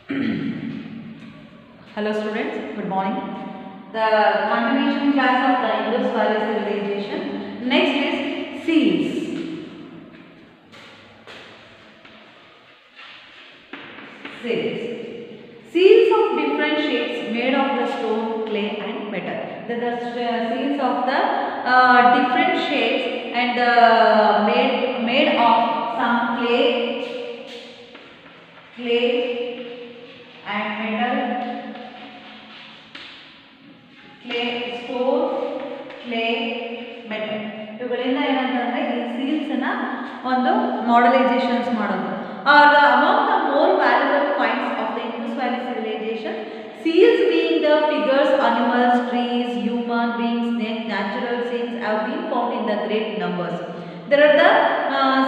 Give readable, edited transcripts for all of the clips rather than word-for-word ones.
Hello students, good morning. The continuation class of the Indus Valley civilization. Next is seals. Seals. Seals of different shapes made of the stone, clay and metal. The seals of the different shapes and made of some clay and metal, clay, stone, clay, metal. ಇವುಗಳಿಂದ ಏನಂತಂದ್ರೆ ಈ seals ಅನ್ನ ಒಂದು ಮಾಡಲೈಸೇಷನ್ಸ್ ಮಾಡೋದು. Among the more valuable finds of the Indus Valley civilization, seals being the figures, animals, trees, human beings, natural scenes have been found in the great numbers. There are the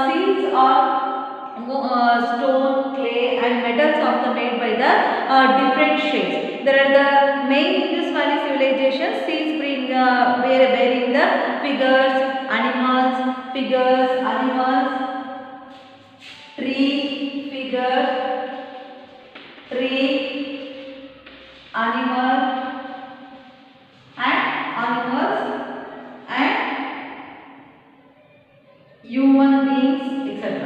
seals of stone, clay and metals of the made by the different shapes. There are the main Indus Valley civilization seals bearing the figures, animals, tree, animal and animals and human beings etc.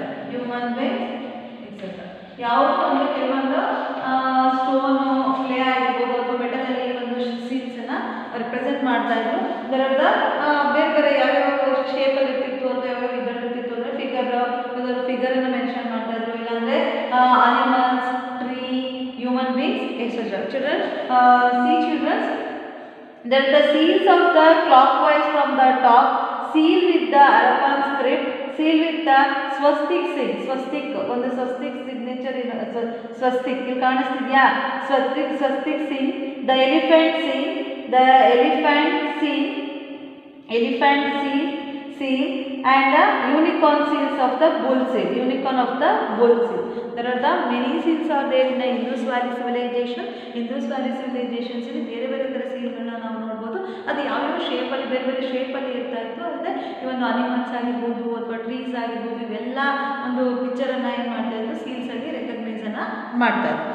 ಯಾವುದು ಅಂದ್ರೆ ಕೆಲವೊಂದು stone, clay ಆಗಿರ್ಬೋದು ಅಥವಾ metal ಅಲ್ಲಿ ಒಂದು seals ಅನ್ನ represent ಮಾಡ್ತಾ ಇದ್ರು. ಇದರದ ಬೇರೆ ಬೇರೆ ಯಾವ್ಯಾವ ಶೇಪ್ ಅಲ್ಲಿ ಇರ್ತಿತ್ತು ಅಥವಾ ಯಾವ್ಯಾವ ಇದ್ರಲ್ಲಿ ಇರ್ತಿತ್ತು ಅಂದ್ರೆ ಫಿಗರ್ ಅನ್ನ ಮೆನ್ಷನ್ ಮಾಡ್ತಾ ಇದ್ರು. ಇಲ್ಲಾಂದ್ರೆ animals, tree, human beings etcetera. Children, then the seals of the clockwise from the top, seal with the Harappan script, seal with the swastik sign. ಒಂದು ಸ್ವಸ್ತಿಕ್ ಸಿಗ್ನೇಚರ್ ಸ್ವಸ್ತಿಕ್ ಇಲ್ಲಿ ಕಾಣಿಸ್ತಿದ್ಯಾ? Swastik sign, the elephant seal and the unicorn seals of the bull seal. There are the many seals are there in the Indus Valley civilization. Indus Valley civilizations ಅಲ್ಲಿ ಬೇರೆ ಬೇರೆ ತರ ಸೀಲ್ಗಳನ್ನ ನಾವು ನೋಡಬಹುದು. ಅದು ಯಾವ ಶೇಪ್ ಅಲ್ಲಿ ಬೇರೆ ಶೇಪ್ ಅಲ್ಲಿ ಇರ್ತಾ ಇತ್ತು. ಅಲ್ಲದೆ ಈ ಒಂದು ಅನಿಮಲ್ಸ್ ಆಗಿರ್ಬೋದು ಅಥವಾ ಟ್ರೀಸ್ ಆಗಿರ್ಬೋದು ಇವೆಲ್ಲ ಒಂದು ಪಿಕ್ಚರ್ ಅನ್ನ ಏನು ಮಾಡ್ತಾ ಇದ್ರು, ಸೀಲ್ಸ್ ಅಲ್ಲಿ ರೆಕಗ್ನೈಸ್ ಅನ್ನ ಮಾಡ್ತಾ ಇದ್ರು.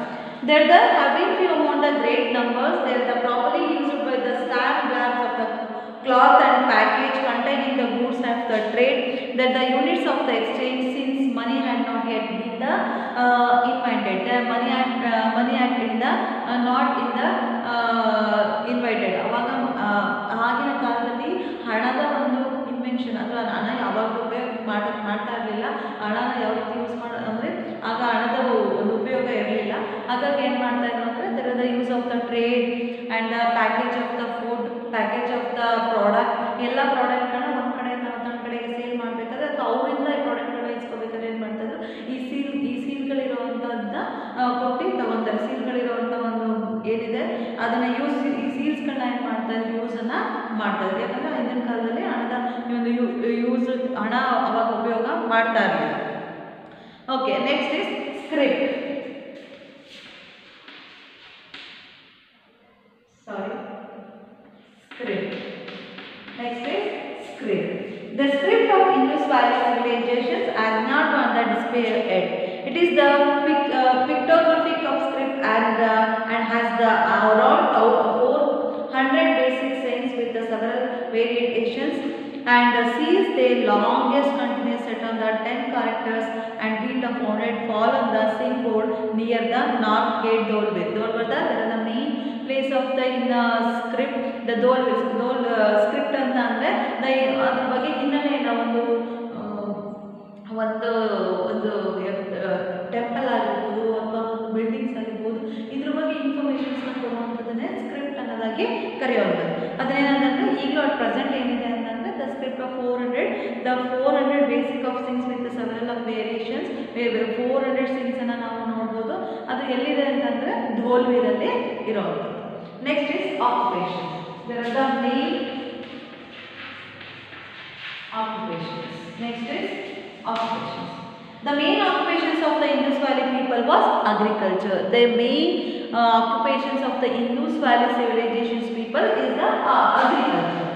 There the having few among the great numbers, they are the properly used by the stamp bags of the cloth and package containing the goods of the trade, that the units of the exchange since money had not yet been invented. The money had been not in the invented. ಅವಾಗ ಆಗಿನ ಕಾಲದಲ್ಲಿ ಹಣದ ಒಂದು invention ಅಥವಾ ಹಣ ಯಾವಾಗಲೂ ಮಾಡ್ತಾ ಇರಲಿಲ್ಲ. ಹಣನ ಯಾವ ರೀತಿ ಯೂಸ್ ಅಂದರೆ ಆಗ ಹಣದ ಒಂದು ಉಪಯೋಗ ಇರಲಿಲ್ಲ. ಹಾಗಾಗಿ ಏನು ಮಾಡ್ತಾ ಇದ್ರು ಅಂದರೆ there is the use of the trade and the package of the food, package of the product. ಎಲ್ಲ ಪ್ರಾಡಕ್ಟ್ಗಳನ್ನ ಒಂದು ಕಡೆಯಿಂದ ಮತ್ತೊಂದು ಕಡೆಗೆ ಸೇಲ್ ಮಾಡಬೇಕಾದ್ರೆ ಅಥವಾ ಅವರಿಂದ ಈ ಪ್ರಾಡಕ್ಟ್ಗಳನ್ನ ಇಸ್ಕೋಬೇಕಾದ್ರೆ ಏನು ಮಾಡ್ತಾ ಇದ್ರು, ಈ ಸೀಲ್ಗಳಿರುವಂಥದ್ದನ್ನ ಕೊಟ್ಟು ತಗೊಂತಾರೆ. ಸೀಲ್ಗಳಿರುವಂಥ ಒಂದು ಏನಿದೆ ಅದನ್ನು ಈ ಸೀಲ್ಸ್ಗಳನ್ನ ಏನು ಮಾಡ್ತಾ ಇದ್ರು, ಯೂಸನ್ನು ಮಾಡ್ತಾ ಇದ್ರು. ಯಾಕಂದರೆ ಹಿಂದಿನ ಕಾಲದಲ್ಲಿ ಹಣದ ಒಂದು ಹಣ ಅವಾಗ ಉಪಯೋಗ ಮಾಡ್ತಾ ಇರಲಿಲ್ಲ. Okay, next is script. Next is script. The script of Indus Valley civilizations has not on the display yet. It is the pictographic of script and has the around 400 basic signs with the several variations, and the seals their longest continuous set on the 10 characters and been founded fall on the symbol near the north gate doorway. There is the main place of the script. The script ಅಂತ ಅಂದರೆ ಅದ್ರ ಬಗ್ಗೆ ಹಿನ್ನೆಲೆ ಒಂದು temple ಆಗಿರ್ಬೋದು ಅಥವಾ ಒಂದು buildings ಆಗಿರ್ಬೋದು ಇದ್ರ ಬಗ್ಗೆ ಇನ್ಫಾರ್ಮೇಷನ್ಸ್ನ ಕೊಡುವಂಥದ್ದನ್ನೇ ಸ್ಕ್ರಿಪ್ಟ್ ಅನ್ನೋದಾಗಿ ಕರೆಯುವಂಥದ್ದು. ಅದನ್ನೇನಂತಂದರೆ ಈಗಲೂ ಅಟ್ ಪ್ರೆಸೆಂಟ್ ಏನಿದೆ ಅಂತಂದರೆ the script of 400 basic of signs with several of variations. 400 ಸಿಂಗ್ಸನ್ನು ನಾವು ನೋಡ್ಬೋದು. ಅದು ಎಲ್ಲಿದೆ ಅಂತಂದರೆ ಧೋಲ್ವೀರಲ್ಲಿ ಇರೋವಂಥದ್ದು. Next is occupation. There are the main occupations. Next is occupations. The main occupations of the Indus Valley people was agriculture. The main occupations of the Indus Valley civilizations people is the agriculture.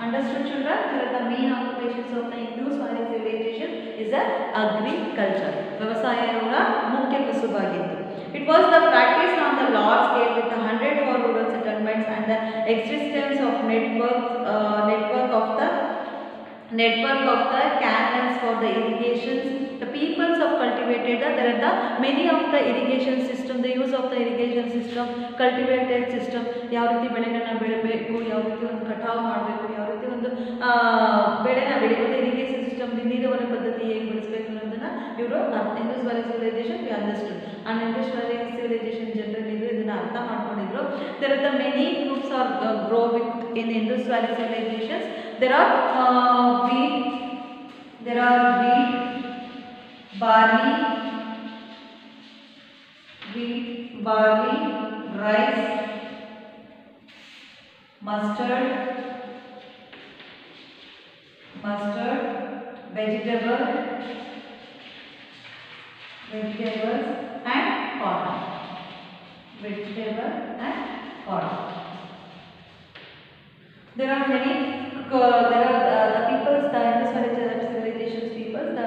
Understood, children? The main occupations of the Indus Valley civilization is is a agriculture. ವ್ಯವಸಾಯ ಇವರ ಮುಖ್ಯ ಕಸುಬಾಗಿತ್ತು. It was the practice on the large scale with 100 for rural settlements and the existence of network of the canals for the irrigations. The peoples have cultivated there are the many of the irrigation system, the use of the irrigation system, cultivated system, ಯಾವ ರೀತಿ ಬೆಳೆಗಳನ್ನ ಬೆಳೆಯಬೇಕು, ಯಾವ ರೀತಿ ಒಂದು ಕಟಾವು ಮಾಡಬೇಕು, ಯಾವ ರೀತಿ ಒಂದು ಬೆಳೆನ ಬೆಳೆಯುವುದು, ಇರಿಗೇಷನ್ ಸಿಸ್ಟಮ್ ನೀರಾವರಿ ಪದ್ಧತಿ ಹೇಗೆ ಬೆಳೆಸಬೇಕು ಅನ್ನೋದನ್ನ ಇವರು Indus valley civilisation V understood. And Indus valley civilisation general ಇದನ್ನ ಅರ್ಥ ಮಾಡ್ಕೊಂಡಿದ್ರು. there are the many groups are grow with in Indus Valley civilizations. There are wheat, barley, rice, mustard, vegetables and cotton. There are many the peoples, the Indus Valley civilizations peoples, the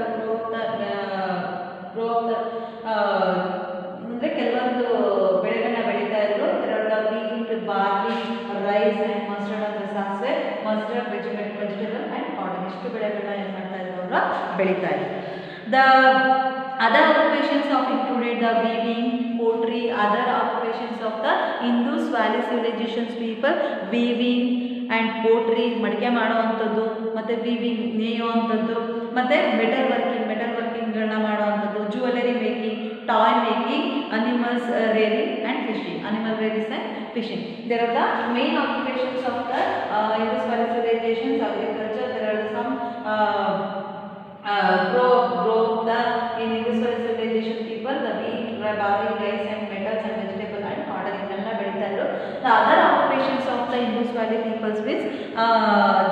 grow the ಅಂದರೆ ಕೆಲವೊಂದು ಬೆಳೆಗಳನ್ನ ಬೆಳೀತಾ ಇದ್ರು. there are the wheat, barley, rice and mustard ಅಂದ್ರೆ ಸಾಸಿವೆ, mustard, vegetable and cotton. ಇಷ್ಟು ಬೆಳೆಗಳನ್ನ ಏನು ಮಾಡ್ತಾ ಇದ್ರು ಅವರು ಬೆಳೀತಾ ಇದ್ರು. The other occupations of included the weaving, pottery, other occupations of the Indus Valley civilizations people, weaving and pottery, ಮಡಿಕೆ ಮಾಡುವಂಥದ್ದು, ಮತ್ತು ವೀವಿಂಗ್ ನೇಯುವಂಥದ್ದು, ಮತ್ತು ಮೆಟಲ್ ವರ್ಕಿಂಗ್ಗಳನ್ನ ಮಾಡುವಂಥದ್ದು, jewellery making, toy making, animals rearing and fishing. There are the main occupations of the Indus Valley civilizations. Agriculture, there are some grow the in Indus Valley civilization people, the wheat, barley, rice and metals and vegetable and cotton ಇದನ್ನೆಲ್ಲ ಬೆಳೀತಾ ಇದ್ರು. The other occupations of the Indus Valley peoples with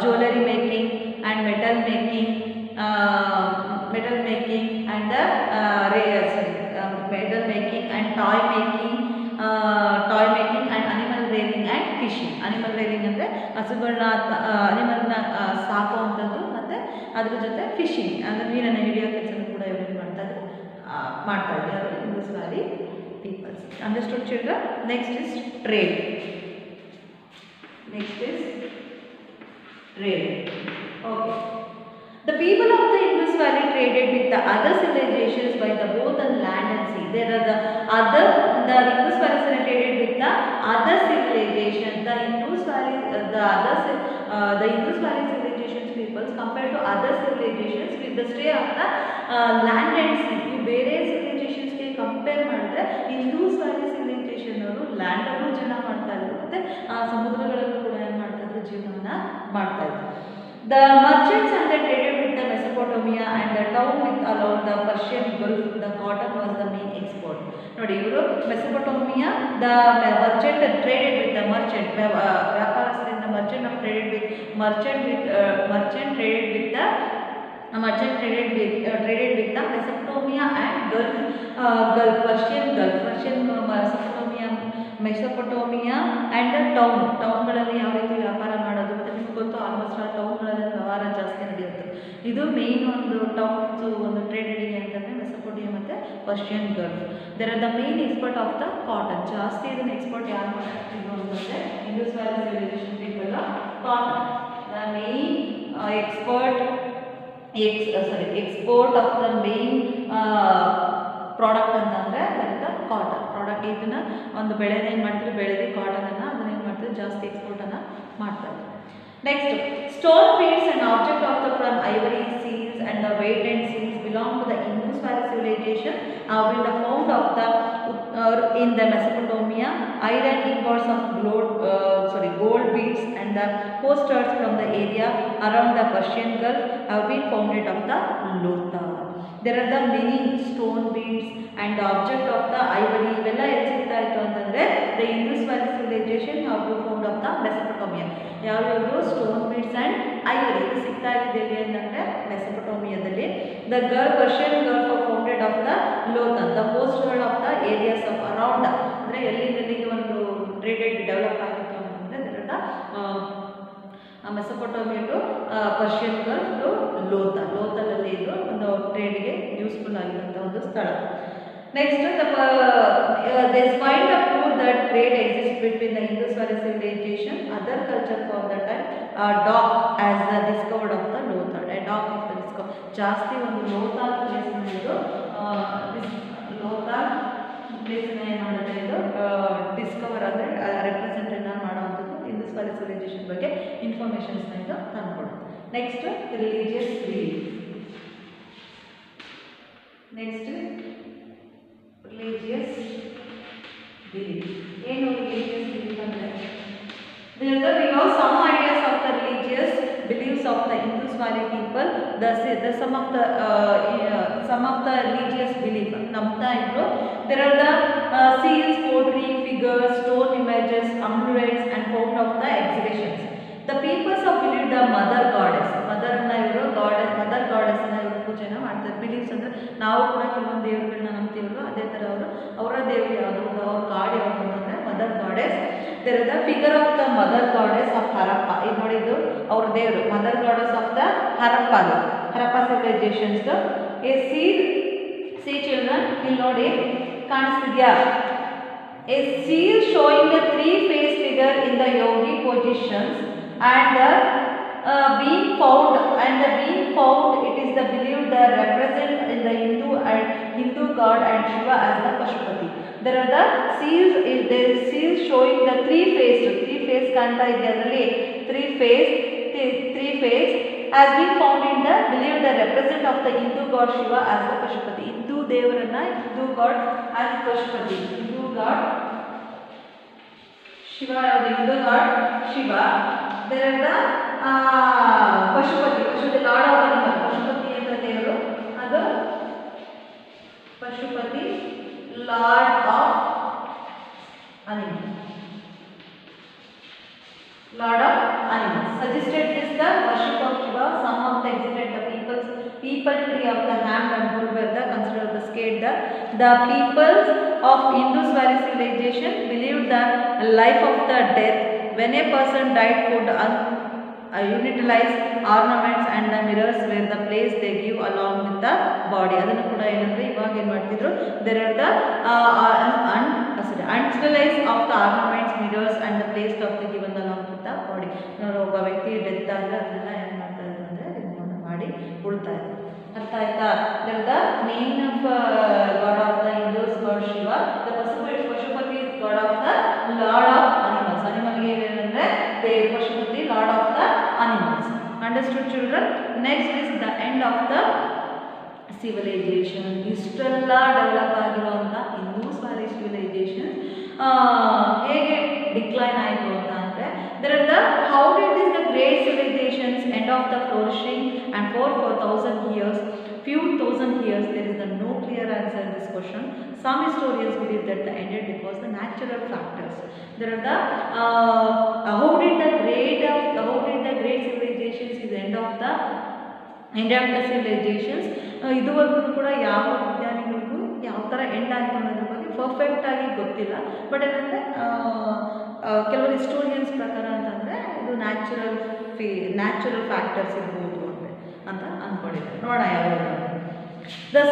jewelry making and metal making and the metal making and toy making and animal rearing and fishing. Animal rearing ಅಂದರೆ ಹಸುಗಳನ್ನ ಅನಿಮಲ್ನ ಸಾಕುವಂಥದ್ದು, ಮತ್ತು ಅದ್ರ ಜೊತೆ fishing ಅಂದರೆ ನೀರನ್ನು ಹಿಡಿಯೋ ಕೆಲಸ ಕೂಡ ಇವರು ಮಾಡ್ತಾ ಇದ್ರು Indus Valley peoples. Understood children? Next is trade. Okay. The people of the Indus Valley traded with the other civilizations by the both on land and sea. There are the Indus Valley traded with the other civilizations. The Indus Valley civilizations peoples compared to other civilizations with the stay of the land and sea. ಬೇರೆ civilizations ಗೆ compare ಮಾಡಿದ್ರೆ Indus Valley civilization ಅವರು land ಅಲ್ಲೂ ಜೀವನ ಮಾಡ್ತಾ ಇದ್ರು, ಮತ್ತೆ ಸಮುದ್ರಗಳಲ್ಲೂ ಕೂಡ ಏನು ಮಾಡ್ತಾ ಇದ್ರು, ಜೀವನವನ್ನ ಮಾಡ್ತಾ ಇದ್ರು. The merchants and the traded with the Mesopotamia and the town with along the Persian Gulf. The cotton was the main export. ನೋಡಿ ಇವರು Mesopotamia, the merchant traded with the merchant, ವ್ಯಾಪಾರಸ್ಥರಿಂದ merchant traded with Mesopotamia and Persian Gulf, Mesopotamia and the ಟೌನ್ಗಳಲ್ಲಿ ಯಾವ ರೀತಿ ವ್ಯಾಪಾರ ಮಾಡೋದು, ಮತ್ತು ನಿಮ್ಗೆ ಗೊತ್ತು almost ಆ ಟೌನ್ಗಳಲ್ಲಿ ವ್ಯವಹಾರ ಜಾಸ್ತಿ ನಡೆಯುತ್ತೆ. ಇದು ಮೇನ್ ಒಂದು ಟೌನ್ಸ್ ಒಂದು ಟ್ರೇಡೆಡಿಗೆ ಅಂತಂದರೆ ಮೆಸೊಪೊಟೇಮಿಯಾ ಮತ್ತು Persian Gulf. There are the main export of the cotton. ಜಾಸ್ತಿ ಇದನ್ನು ಎಕ್ಸ್ಪೋರ್ಟ್ ಯಾರು ಮಾಡ್ತಿದ್ರು ಅಂತಂದರೆ Indus valley civilisation people cotton. The main export of the main product ಅಂತಂದರೆ ಕಾಟನ್ ಪ್ರಾಡಕ್ಟ್. ಇದನ್ನು ಒಂದು ಬೆಳೆನ ಏನು ಮಾಡ್ತಾರೆ, ಬೆಳೆದು ಕಾಟನನ್ನು ಅದನ್ನ ಏನು ಮಾಡ್ತಾರೆ, ಜಾಸ್ತಿ ಎಕ್ಸ್ಪೋರ್ಟನ್ನು ಮಾಡ್ತಾರೆ. Next, stone beads and object of the from ivory, seals and the weight and seals belong to the Indus Valley civilization have been found of the in the Mesopotamia. Iron ingots of gold beads and the posters from the area around the Persian Gulf have been found of the Lothal. There are the many stone beads and the object of the ivory. ಇವೆಲ್ಲ ಎಲ್ಲಿ ಸಿಗ್ತಾ ಇತ್ತು ಅಂತಂದರೆ the Indus Valley civilization have been found of the Mesopotamia. ಯಾವ್ಯಾವುದು stone beads and ivory ಇದು ಸಿಗ್ತಾ ಇದ್ದಿದೆ ಅಂತಂದರೆ ಮೆಸೊಪೊಟೋಮಿಯಾದಲ್ಲಿ. The Persian Gulf founded of the Lothal. The ಪೋಸ್ಟ್ಗಳು of the areas of around, ಅಂದರೆ ಎಲ್ಲಿಗೆ ಒಂದು ಟ್ರೇಡೆಡ್ ಡೆವಲಪ್ ಆಗಿತ್ತು ಅಂತಂದರೆ Mesopotamia to Persian Gulf to ಲೋಥಲಲ್ಲಿ ಇದು ಒಂದು ಟ್ರೇಡ್ಗೆ ಯೂಸ್ಫುಲ್ ಆಗಿರುವಂಥ ಒಂದು ಸ್ಥಳ. Next they find the proof that trade exists between the Indus Valley civilization other cultures of the time dock as the discovered of the Lothal, a dock of the discover ಜಾಸ್ತಿ ಒಂದು Lothal place ಇದು Lothal place ಏನು ಮಾಡುತ್ತೆ ಇದು Discover ಅಂದರೆ represent ಮಾಡುವಂಥದ್ದು Indus valley civilisation ಬಗ್ಗೆ ಇನ್ಫಾರ್ಮೇಷನ್ಸ್ನ ಇದು ತಂದ್ಕೊಡುತ್ತೆ. Next religious belief. Next religious belief. ಏನು ರಿಲಿಜಿಯಸ್ ಬಿಲೀಫ್ ಅಂದರೆ we have some ideas of the religious beliefs of the Indus Valley people. Some of the religious belief. Namta intro. There are the seals, pottery, figures, stone images, amulets, and found of the exhibitions. The peoples of believe the mother goddess. Mother na ivaru goddess, mother goddess na ivaru ಪೂಜೆನ ಮಾಡ್ತಾರೆ. Beliefs ಅಂದರೆ ನಾವು ಕೂಡ ಕೆಲವೊಂದು ದೇವರುಗಳನ್ನ ನಂಬ್ತೀವಲ್ವ, ಅದೇ ಥರ ಅವರ ದೇವರು ಯಾವುದು, ಅವ್ರ ಗಾಡ್ ಯಾವುದು ಅಂತಂದರೆ mother goddess. There is the figure of the mother goddess of Harappa. ಇದು ನೋಡಿದ್ದು ಅವ್ರ ದೇವರು mother goddess of the Harappa civilisations. A see children ಇಲ್ಲಿ ನೋಡಿ ಕಾಣಿಸ್ತಿದ್ಯಾ? A seal showing the 3 face figure in the yogi positions and being found it is the believed that represent in the Hindu god and Shiva as the Pashupati. There are the seals showing the 3 face kanta ide adರಲ್ಲಿ 3 face has been found in the believed the represent of the Hindu god Shiva as the Pashupati. Hindu devarana Hindu god as Pashupati. Hindu god Shiva, the Hindu god Shiva. There are the Pashupati, the lord of animal. Pashupati ಅಂತ ದೇವರು, ಅದು Pashupati, lord of animal. Lord of animals. Suggested is the worship of Shiva. Some of the exhibited the people tree of the ham and bull were the considered the scared. The peoples of Indus Valley civilization believed the life of the death. When a person died, food utilized ornaments and the mirrors were the place they give along with the body. ಅದನ್ನು ಕೂಡ ಏನಂದ್ರೆ ಇವಾಗ ಏನು ಮಾಡ್ತಿದ್ರು, there are the utilized of the ornaments, mirrors and the place of the given along with the body. ಒಬ್ಬ ವ್ಯಕ್ತಿ death ಆದರೆ ಅದನ್ನೆಲ್ಲ ಏನು ಮಾಡ್ತಾ ಇದ್ರು ಅಂದರೆ ರಿಮೂವ್ ಮಾಡಿ ಉಳ್ತಾ ಇದ್ರು. ಅರ್ಥ ಆಯ್ತಾ? there the name of god of the Hindus god Shiva. The Pashupati is god of the lord of animals. Animalಗೆ ಏನಂದ್ರೆ ದೇವ Pashupati, lord of the animals. Understood children? Next is the end of the civilization. ಇಷ್ಟೆಲ್ಲ develop ಆಗಿರುವಂಥ Indus valley civilisation ಹೇಗೆ decline ಆಯಿತು ಅಂತ ಅಂದರೆ, there are the how did this the great civilizations end of the flourishing and for 4,000 years, few thousand years, there is no clear answer in this question. Some historians believe that the ended because the natural factors. There are the how did the great civilizations is the end of the civilizations. ಇದುವರೆಗೂ ಕೂಡ ಯಾವ ವಿಜ್ಞಾನಿಗಳಿಗೂ ಯಾವ ಥರ end ಆಯಿತು ಅನ್ನೋದ್ರ ಬಗ್ಗೆ ಪರ್ಫೆಕ್ಟಾಗಿ ಗೊತ್ತಿಲ್ಲ. ಬಟ್ ಏನಂದರೆ ಕೆಲವರು ಹಿಸ್ಟೋರಿಯನ್ಸ್ ಪ್ರಕಾರ ಅಂತಂದರೆ ಇದು ನ್ಯಾಚುರಲ್ ಫ್ಯಾಕ್ಟರ್ಸ್ ಇರ್ಬೋದು ಅಂತ ಅಂದ್ಕೊಂಡಿದ್ದಾರೆ. ನೋಡೋಣ ಯಾವಾಗ.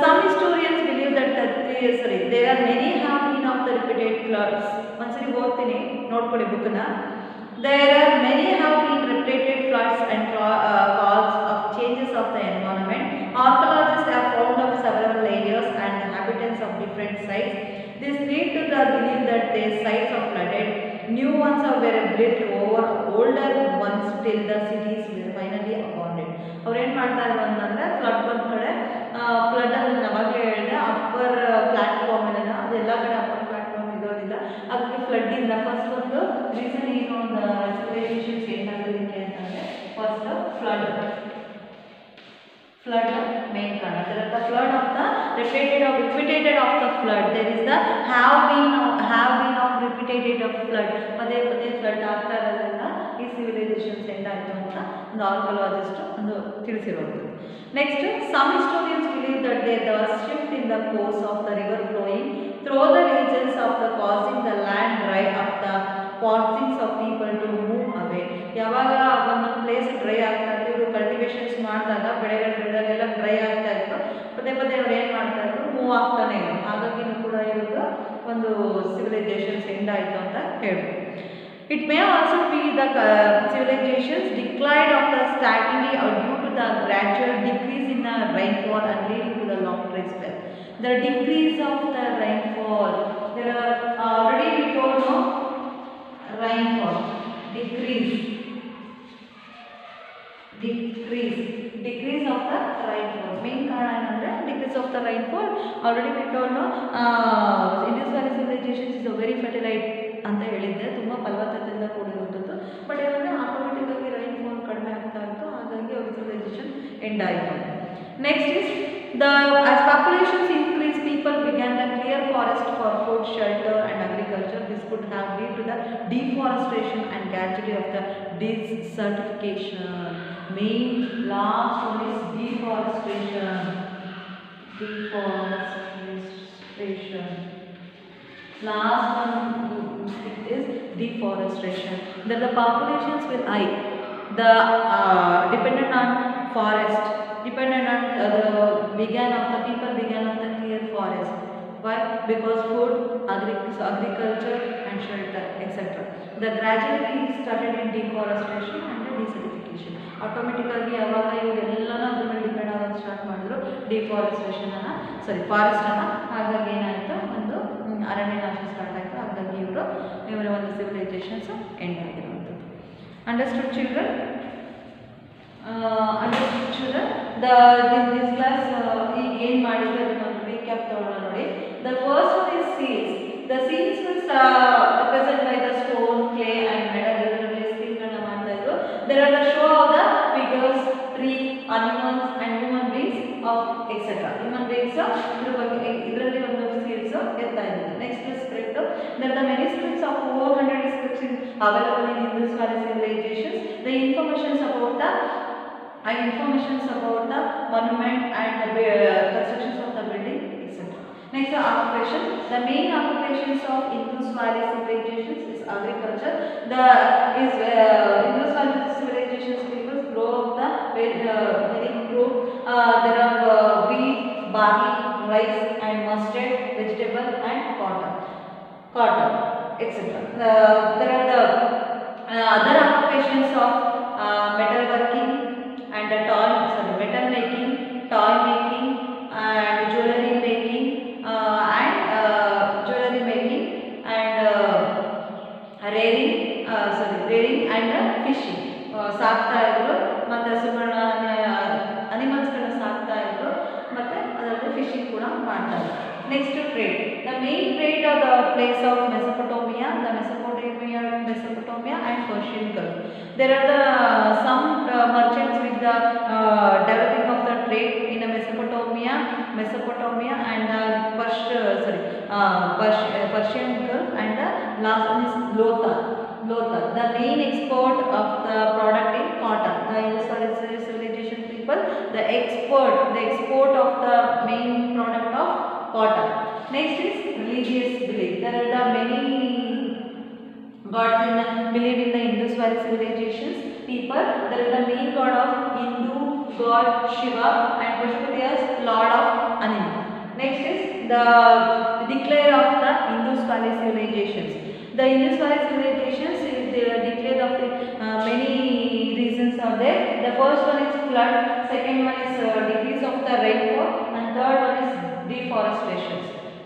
Some historians believe that there are many have been of the repeated floods. ಒಂದ್ಸರಿ ಓದ್ತೀನಿ, ನೋಡ್ಕೊಳ್ಳಿ ಬುಕ್ನ. There are many have been repeated floods and cause of changes of the environment. Archaeologists have found of several layers and inhabitants of different sites. This lead to the belief that their sites are flooded. New ones are were built over older ones till the cities were finally abandoned. ಅವ್ರು ಏನು ಮಾಡ್ತಾ ಇದ್ರು ಅಂತಂದರೆ flood ಬಂದ ಕಡೆ flood ಅಂದರೆ ನಾವಾಗಲೇ ಹೇಳಿದೆ upper platform ಎಲ್ಲ ಅದೆಲ್ಲ ಕಡೆ ಅಪ್ಪರ್ ಪ್ಲ್ಯಾಟ್ಫಾರ್ಮ್ ಇರೋದಿಲ್ಲ. ಅದಕ್ಕೆ ಫ್ಲಡ್ಡಿಂದ ಫಸ್ಟ್ ಒಂದು ರೀಸನ್ ಏನು ಒಂದು ಸಿವಿಲೈಸೇಷನ್ಸ್ ಏನಾಗೋದಕ್ಕೆ ಅಂತಂದರೆ ಫಸ್ಟ್ ಫ್ಲಡ್ main ಕಾರಣ. There is the flood of the repeated of the flood. There is the have been of repeated of flood. ಪದೇ ಫ್ಲಡ್ ಆಗ್ತಾ ಇರೋದ್ರಿಂದ ಈ ಸಿವಿಲೈಸೇಷನ್ಸ್ ಎಂಡ್ ಆಯಿತು ಅಂತ ಒಂದು ಆರ್ಕಿಯಾಲಜಿಸ್ಟ್ ಒಂದು ತಿಳಿಸಿರೋದು. Next, some historians believe that there was shift in the course of the river flowing through the regions of the causing the land dry up, the forcings of people to move away. ಯಾವಾಗ ಒಂದು place dry ಆಗ್ತಾ ಇತ್ತು, ಇವರು ಕಲ್ಟಿವೇಷನ್ಸ್ ಮಾಡಿದಾಗ ಬೆಳೆಗಳು ಬೆಳೆದಾಗೆಲ್ಲ dry ಆಗ್ತಾ ಇತ್ತು, ಪದೇ ಪದೇ ಅವ್ರು ಏನು ಮಾಡ್ತಾ ಇದ್ರು, ಮೂವ್ ಆಗ್ತಾನೆ ಇದ್ರು. ಹಾಗಾಗಿ ಕೂಡ ಇವ್ರದ್ದು ಒಂದು ಸಿವಿಲೈಸೇಷನ್ಸ್ ಎಂಡ್ ಆಯಿತು ಅಂತ ಹೇಳ್ಬೋದು. It may also be the civilizations decline of the stagnating or due to the gradual decrease in the rainfall and leading to the long dry spell. The decrease of the rainfall. There are already we told no rainfall decrease of the rainfall. Main ಕಾರಣ ಅಂದ್ರೆ decrease of the rainfall. Already we told no Indus Valley civilization is a very fertile ಅಂತ ಹೇಳಿದ್ದೆ, ತುಂಬ ಫಲವತ್ತತೆಯಿಂದ ಕೂಡಿರುವಂಥದ್ದು. But ಏನಂದರೆ automatic ಆಗಿ rainfall ಕಡಿಮೆ ಆಗ್ತಾ ಇತ್ತು, ಹಾಗಾಗಿ ಅವ್ರ ಸಿವಿಲೈಸೇಷನ್ ಎಂಡ್ ಆಯಿತು. Next is as populations increase, people began to clear forest for food, shelter and agriculture. This could have led to the deforestation and gradually of the desertification. Main last one is deforestation. Last one is deforestation. That the populations will high. The dependent on forest, dependent on the people began on the clear forest. Why? Because food, agriculture and shelter, etc. The gradually started in deforestation and the desertification. Automatically ಯಾವಾಗ ಇವರೆಲ್ಲನೂ ಅದ್ರ ಮೇಲೆ depend ಆಗೋದು start ಮಾಡಿದ್ರು, deforestation forest ಅನ್ನ. ಹಾಗಾಗಿ ಏನಾಯಿತು, ಒಂದು ಅರಣ್ಯ ನಾಶ ಸ್ಟಾರ್ಟ್ ಆಯಿತು. ಹಾಗಾಗಿ ಇವರ ಒಂದು ಸಿವಿಲೈಸೇಷನ್ಸ್ ಎಂಡ್ ಆಗಿರುವಂಥದ್ದು. Understood children? Understood children? This class ಈಗ ಏನು ಮಾಡಿದ್ರು ಅದನ್ನ ಒಂದು ರೀಕ್ಯಾಪ್ ತಗೊಳ್ಳೋಣ ನೋಡಿ. The first one is seals. The seals is represent by the stone, clay and metal. ಇದರಲ್ಲಿ ಸ್ಕಿಲ್ಗಳನ್ನ ಮಾಡ್ತಾ ಇದ್ರು. There are the show of the figures, tree, animals and human beings of etcetera. Human beings ಇದ್ರ ಬಗ್ಗೆ ಇದರಲ್ಲಿ ಒಂದು seals ಇರ್ತಾ ಇದ್ದಾರೆ. Next script. There are many scripts of 400 scripts available in Indus Valley civilizations. The informations about the monument and the constructions of the building, etc. Next, the occupation. The main occupations of Indus Valley civilizations is agriculture. Indus Valley civilizations people grow up the very group. There are wheat, barley, rice and mustard, vegetable and cotton, etc. There are the other occupations of metal working and metal making, toy making and jewelry making rearing and fishing. ಸಾಕ್ತಾ ಇದ್ರು, ಮತ್ತು ಸುಮಾರು ಅನಿಮಲ್ಸ್ಗಳನ್ನ ಸಾಕ್ತಾ ಇದ್ರು, ಮತ್ತು ಅದರಲ್ಲಿ fishing ಕೂಡ ಮಾಡ್ತಾ ಇದ್ರು. Next, trade. The main trade of the place of Mesopotamia and Persian Gulf. There are some merchants with the developing of the trade in Mesopotamia and Persian Gulf, and the last one is Lothal. The main export of the product is cotton. The Indus Valley civilization people, the export of the main product of cotton. Next is religious belief. There are the many gods believe in the Indus Valley civilizations people. There is the main god of Hindu god Shiva and Pashupati as lord of animal. Next is the declare of the Indus Valley civilizations. The Indus Valley civilizations is declared of the many reasons are there. The first one is flood, second one is decrease of the rainfall, and third one is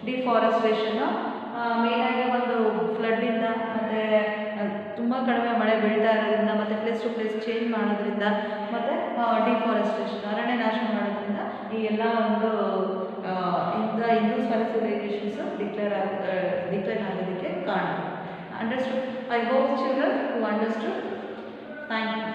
deforestation. Main ಆಗಿ ಒಂದು flood ಇಂದ, ಮತ್ತೆ ತುಂಬ ಕಡಿಮೆ ಮಳೆ ಬೀಳ್ತಾ ಇರೋದ್ರಿಂದ, ಮತ್ತೆ ಪ್ಲೇಸ್ ಟು ಪ್ಲೇಸ್ ಚೇಂಜ್ ಮಾಡೋದ್ರಿಂದ, ಮತ್ತೆ ಡಿಫಾರೆಸ್ಟೇಷನ್ ಅರಣ್ಯ ನಾಶ ಮಾಡೋದ್ರಿಂದ ಈ ಎಲ್ಲ ಒಂದು Indus Valley civilizations ಡಿಕ್ಲೇರ್ ಆಗೋದಕ್ಕೆ ಕಾರಣ. Understood? I hope children who understood. Thank you.